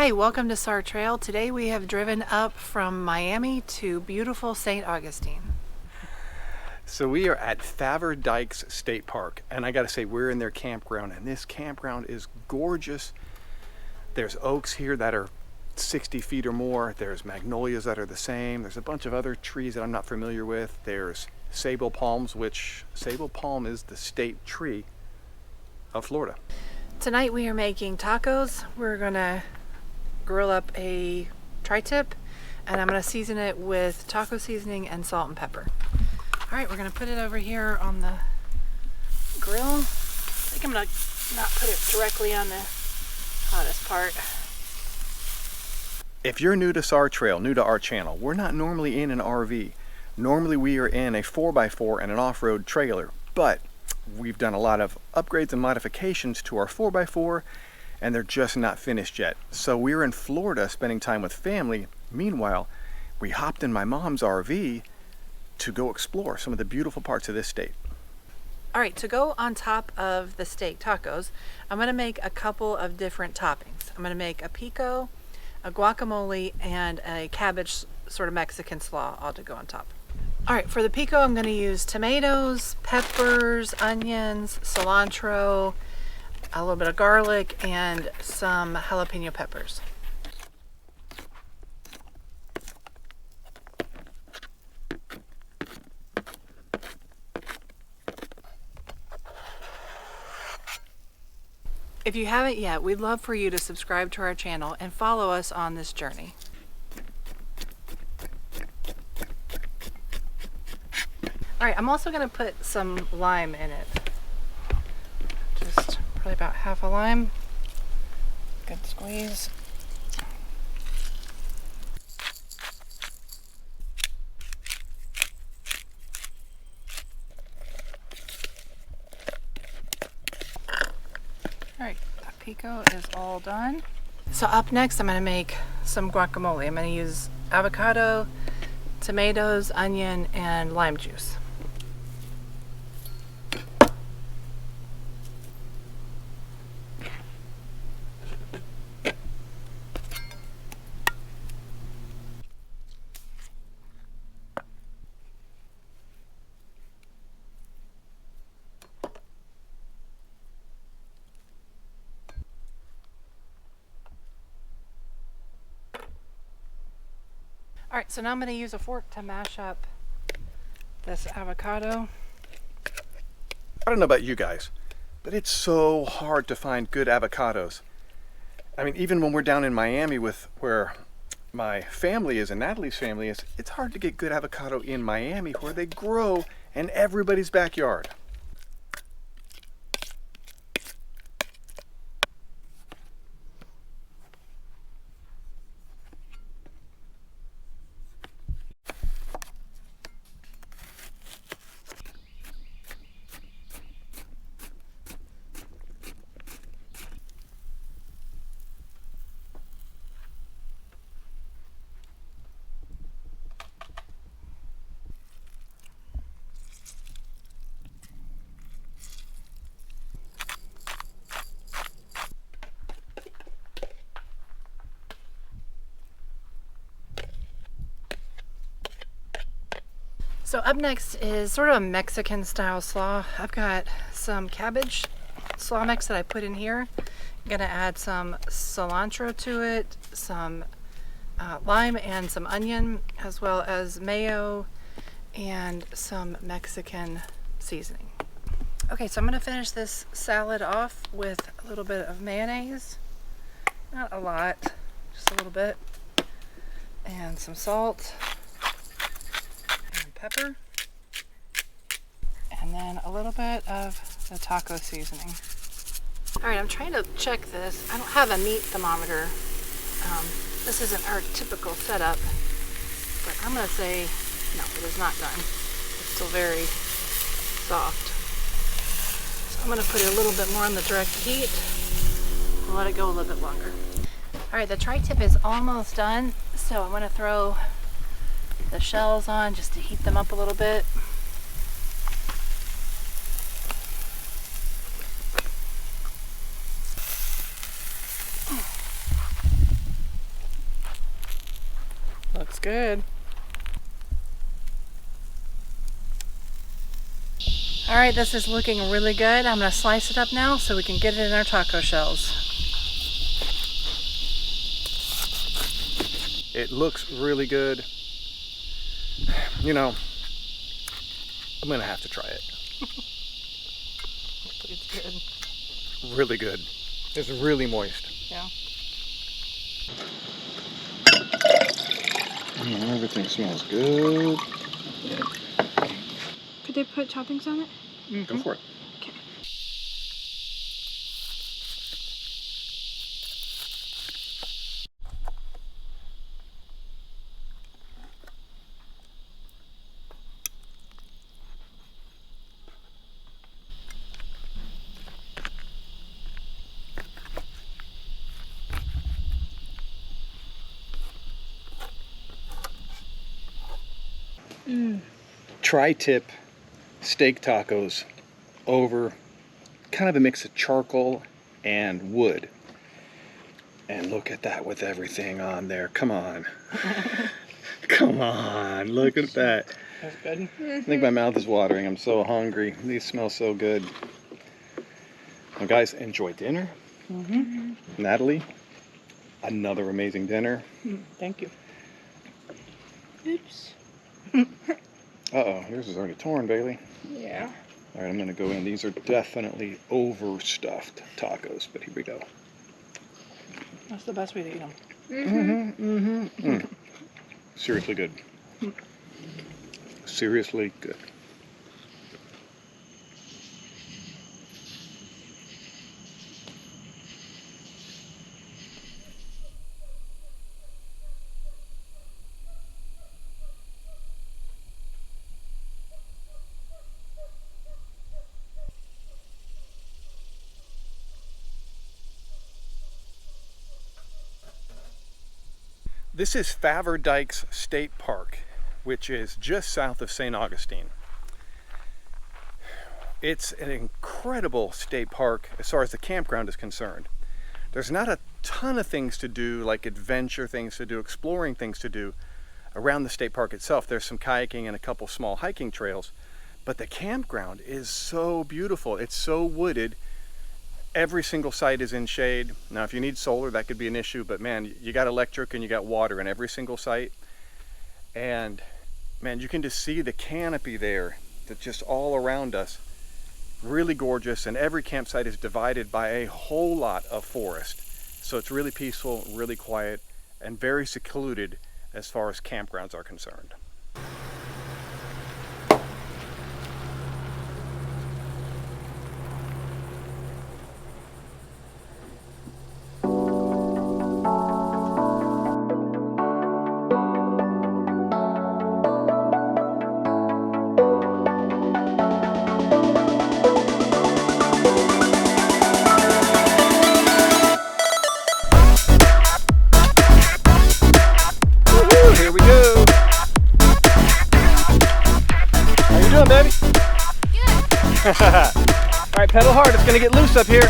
Hi, welcome to SAR Trail. Today we have driven up from Miami to beautiful St. Augustine. So we are at Faver Dykes State Park, and I gotta say, we're in their campground, and this campground is gorgeous. There's oaks here that are 60 feet or more. There's magnolias that are the same. There's a bunch of other trees that I'm not familiar with. There's sable palms, which sable palm is the state tree of Florida. Tonight we are making tacos. We're gonna grill up a tri-tip, and I'm gonna season it with taco seasoning and salt and pepper. All right, we're gonna put it over here on the grill. I think I'm gonna not put it directly on the hottest part. If you're new to SAR Trail, new to our channel, we're not normally in an RV. Normally we are in a 4x4 and an off-road trailer, but we've done a lot of upgrades and modifications to our 4x4, and they're just not finished yet. So we're in Florida spending time with family. Meanwhile, we hopped in my mom's RV to go explore some of the beautiful parts of this state. All right, to go on top of the steak tacos, I'm gonna make a couple of different toppings. I'm gonna make a pico, a guacamole, and a cabbage sort of Mexican slaw all to go on top. All right, for the pico, I'm gonna use tomatoes, peppers, onions, cilantro, a little bit of garlic, and some jalapeno peppers. If you haven't yet, we'd love for you to subscribe to our channel and follow us on this journey. All right, I'm also gonna put some lime in it. Just probably about half a lime. Good squeeze. All right, that pico is all done. So up next, I'm gonna make some guacamole. I'm gonna use avocado, tomatoes, onion, and lime juice. All right, so now I'm going to use a fork to mash up this avocado. I don't know about you guys, but it's so hard to find good avocados. I mean, even when we're down in Miami with where my family is and Natalie's family is, it's hard to get good avocado in Miami where they grow in everybody's backyard. So up next is sort of a Mexican style slaw. I've got some cabbage slaw mix that I put in here. I'm gonna add some cilantro to it, some lime and some onion, as well as mayo and some Mexican seasoning. Okay, so I'm gonna finish this salad off with a little bit of mayonnaise. Not a lot, just a little bit. And some salt. Pepper, and then a little bit of the taco seasoning. All right, I'm trying to check this. I don't have a meat thermometer. This isn't our typical setup, but I'm gonna say no, it is not done. It's still very soft. So I'm gonna put it a little bit more on the direct heat and let it go a little bit longer. All right, the tri-tip is almost done, so I'm gonna throw the shells on just to heat them up a little bit. good. All right, this is looking really good. I'm gonna slice it up now so we can get it in our taco shells. It looks really good. You know, I'm gonna have to try it. Hopefully it's good. Really good. It's really moist. Yeah. Everything smells good. Could they put toppings on it? Go for it. Okay. Tri-tip steak tacos over kind of a mix of charcoal and wood. And look at that with everything on there. Come on. Come on. Look at that. That's good. I think my mouth is watering. I'm so hungry. These smell so good. Well, guys, enjoy dinner. Natalie, another amazing dinner. Thank you. Oops. Uh-oh, yours is already torn, Bailey. Yeah. All right, I'm going to go in. These are definitely overstuffed tacos, but here we go. That's the best way to eat them. Seriously good. Seriously good. This is Favre Dykes State Park, which is just south of St. Augustine. It's an incredible state park as far as the campground is concerned. There's not a ton of things to do, like adventure things to do, exploring things to do around the state park itself. There's some kayaking and a couple small hiking trails, but the campground is so beautiful. It's so wooded. Every single site is in shade. Now, if you need solar, that could be an issue, but man, you got electric and you got water in every single site. And man, you can just see the canopy there that's just all around us. Really gorgeous, and every campsite is divided by a whole lot of forest. So it's really peaceful, really quiet, and very secluded as far as campgrounds are concerned. Here we go. How you doing, baby? Good. All right, pedal hard. It's gonna get loose up here.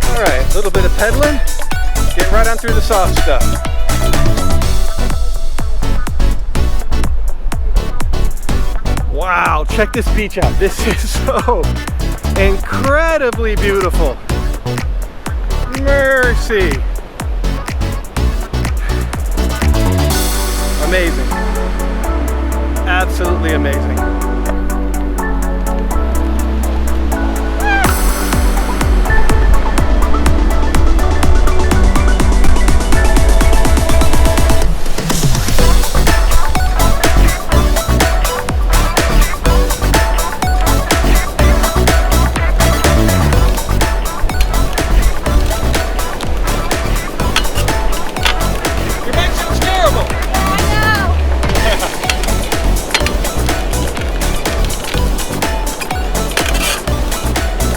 All right, a little bit of pedaling. Get right on through the soft stuff. Wow, check this beach out. This is so incredibly beautiful. Mercy. Amazing. Absolutely amazing.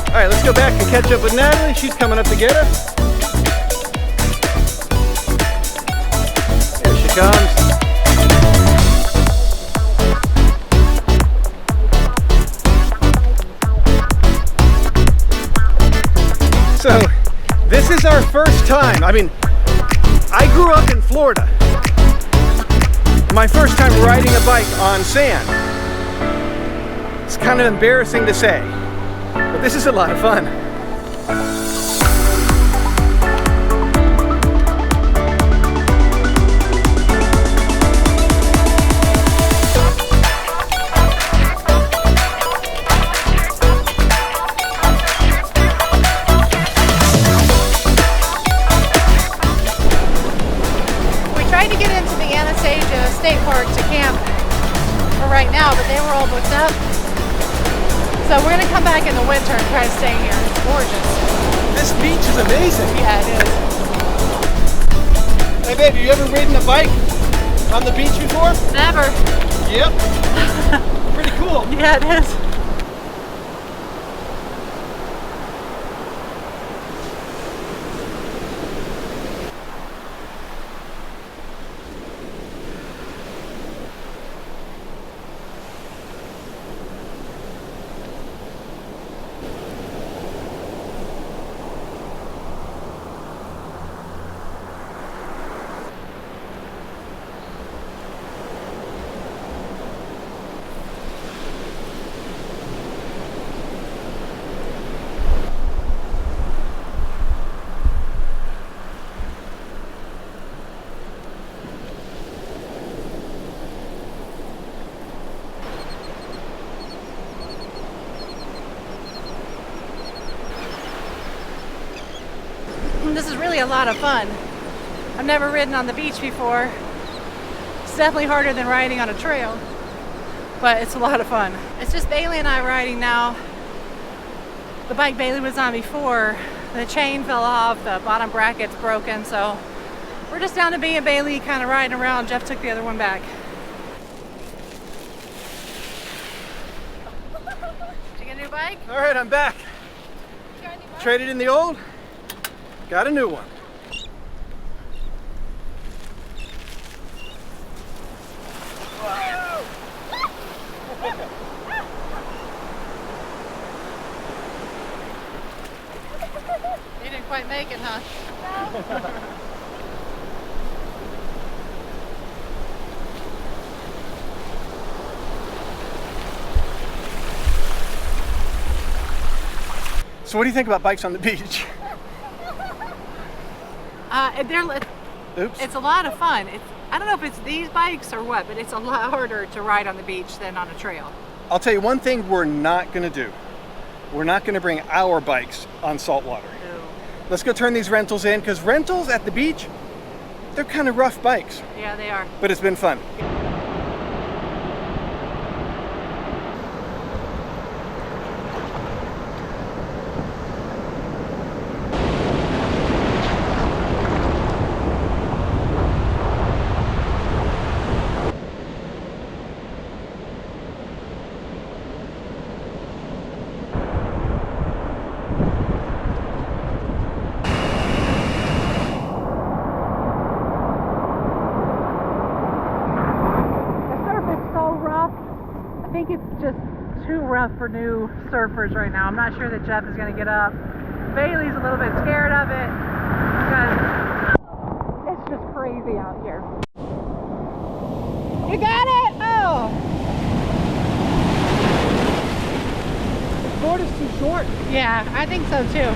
All right, let's go back and catch up with Natalie. She's coming up to get us. Here she comes. first time, I mean, I grew up in Florida. My first time riding a bike on sand. It's kind of embarrassing to say, but this is a lot of fun. State park to camp for right now, but they were all booked up. So we're gonna come back in the winter and try to stay here. It's gorgeous. This beach is amazing. Yeah, it is. Hey babe, you ever ridden a bike on the beach before? Never. Yep. Pretty cool. Yeah, it is. This is really a lot of fun. I've never ridden on the beach before. It's definitely harder than riding on a trail, but it's a lot of fun. It's just Bailey and I riding now. The bike Bailey was on before, the chain fell off, the bottom bracket's broken, so we're just down to me and Bailey kind of riding around. Jeff took the other one back. Did you get a new bike? All right, I'm back. Traded in the old, got a new one. You didn't quite make it, huh? So what do you think about bikes on the beach? It's a lot of fun. I don't know if it's these bikes or what, but it's a lot harder to ride on the beach than on a trail. I'll tell you one thing we're not going to do. We're not going to bring our bikes on saltwater. No. Let's go turn these rentals in, because rentals at the beach, they're kind of rough bikes. Yeah, they are. But it's been fun. I think it's just too rough for new surfers right now. I'm not sure that Jeff is going to get up. Bailey's a little bit scared of it because it's just crazy out here. You got it! Oh! The board is too short. Yeah, I think so too.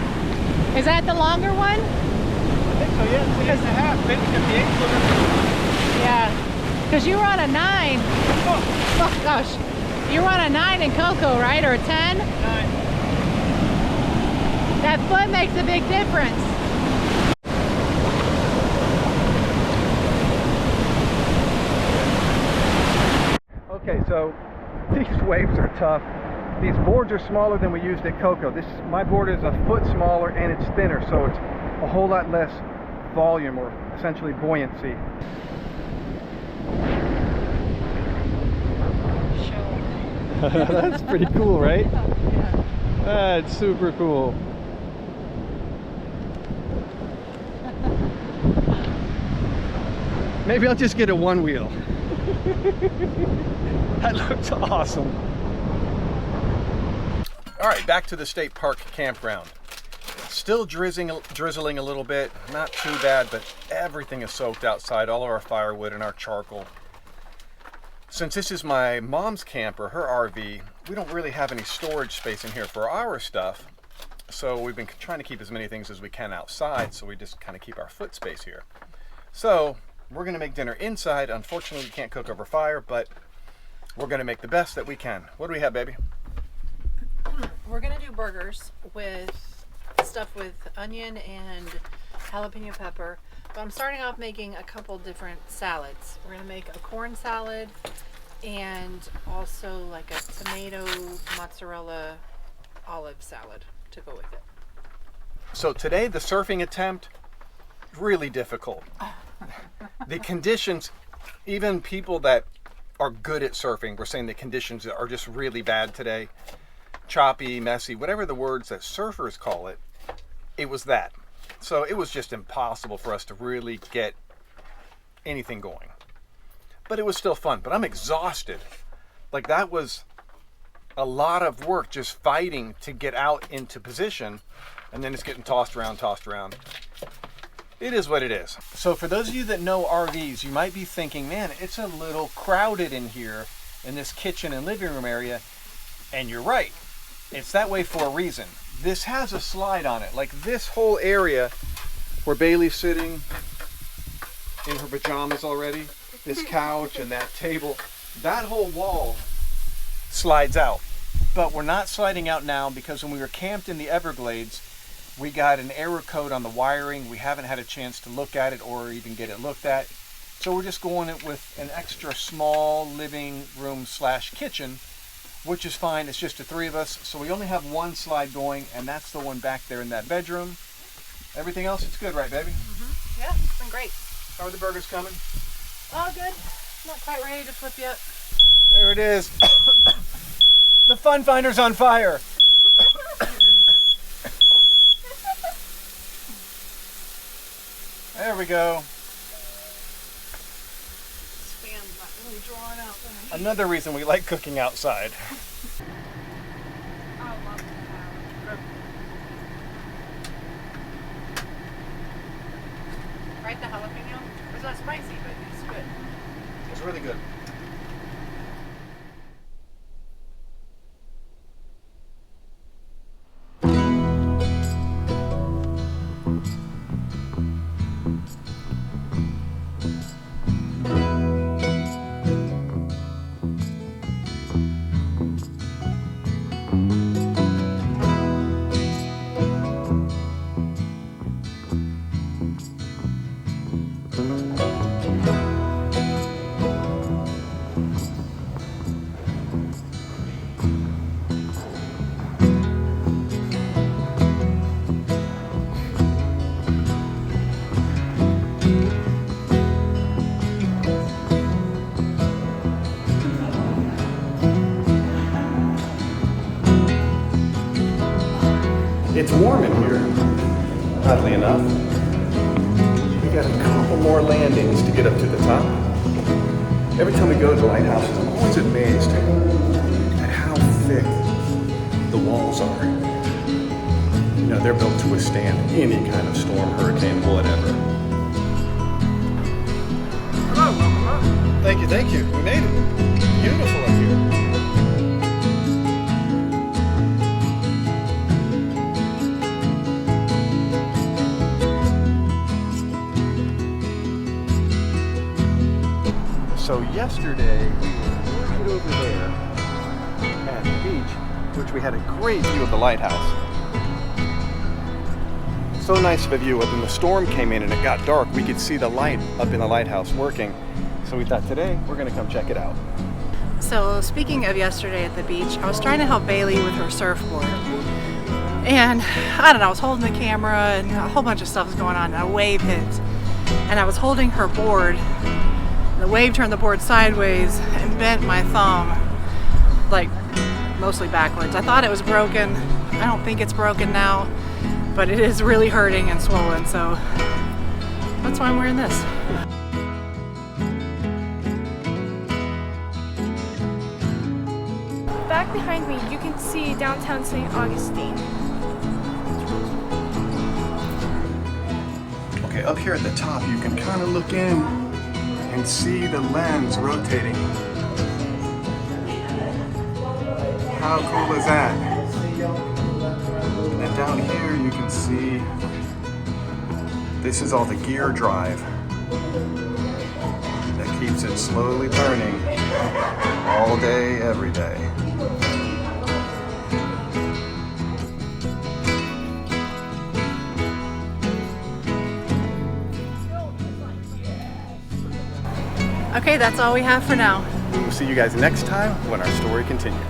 Is that the longer one? I think so, yeah. It's 8.5, maybe 58. Yeah, because you were on a 9. Oh gosh. You were on a 9 in Coco, right? Or a 10? 9. That foot makes a big difference. Okay, so these waves are tough. These boards are smaller than we used at Coco. My board is a foot smaller and it's thinner, so it's a whole lot less volume, or essentially buoyancy. That's pretty cool, right? Yeah. That's super cool. Maybe I'll just get a one wheel. That looks awesome. All right, back to the state park campground. Still drizzling a little bit, not too bad, but everything is soaked outside, all of our firewood and our charcoal. Since this is my mom's camper, her RV, we don't really have any storage space in here for our stuff. So we've been trying to keep as many things as we can outside, so we just kind of keep our foot space here. So we're gonna make dinner inside. Unfortunately, we can't cook over fire, but we're gonna make the best that we can. What do we have, baby? We're gonna do burgers with stuff with onion and jalapeno pepper, but I'm starting off making a couple different salads. We're gonna make a corn salad and also like a tomato mozzarella olive salad to go with it. So today the surfing attempt, really difficult. The conditions, even people that are good at surfing were saying the conditions are just really bad today. Choppy, messy, whatever the words that surfers call it, it was that. So it was just impossible for us to really get anything going. But it was still fun. But I'm exhausted. Like, that was a lot of work just fighting to get out into position, and then it's getting tossed around. It is what it is. So for those of you that know RVs, you might be thinking, man, it's a little crowded in here in this kitchen and living room area. And you're right. It's that way for a reason. This has a slide on it. Like this whole area where Bailey's sitting in her pajamas already, this couch and that table, that whole wall slides out. But we're not sliding out now because when we were camped in the Everglades, we got an error code on the wiring. We haven't had a chance to look at it or even get it looked at. So we're just going with an extra small living room / kitchen, which is fine. It's just the three of us. So we only have one slide going, and that's the one back there in that bedroom. Everything else, it's good, right, baby? Mm-hmm. Yeah, it's been great. How are the burgers coming? All good. Not quite ready to flip yet. There it is. The Fun Finder's on fire. There we go. Span's not really drawing out there. Another reason we like cooking outside. I love it. Right, the jalapeno? It's not spicy, but it's good. It's really good. It's warm in here, oddly enough. We got a couple more landings to get up to the top. Every time we go to the lighthouse, I'm always amazed at how thick the walls are. You know, they're built to withstand any kind of storm, hurricane, whatever. Hello. Thank you. We made it. Beautiful up here. So yesterday, we were right over there at the beach, which we had a great view of the lighthouse. So nice of a view. When the storm came in and it got dark, we could see the light up in the lighthouse working. So we thought today, we're gonna come check it out. So speaking of yesterday at the beach, I was trying to help Bailey with her surfboard. And I don't know, I was holding the camera and a whole bunch of stuff was going on and a wave hit. And I was holding her board. The wave turned the board sideways and bent my thumb, like mostly backwards. I thought it was broken. I don't think it's broken now, but it is really hurting and swollen, so that's why I'm wearing this. Back behind me, you can see downtown St. Augustine. Okay, up here at the top, you can kind of look in and see the lens rotating. How cool is that? And then down here you can see this is all the gear drive that keeps it slowly turning all day, every day. Okay, that's all we have for now. We'll see you guys next time when our story continues.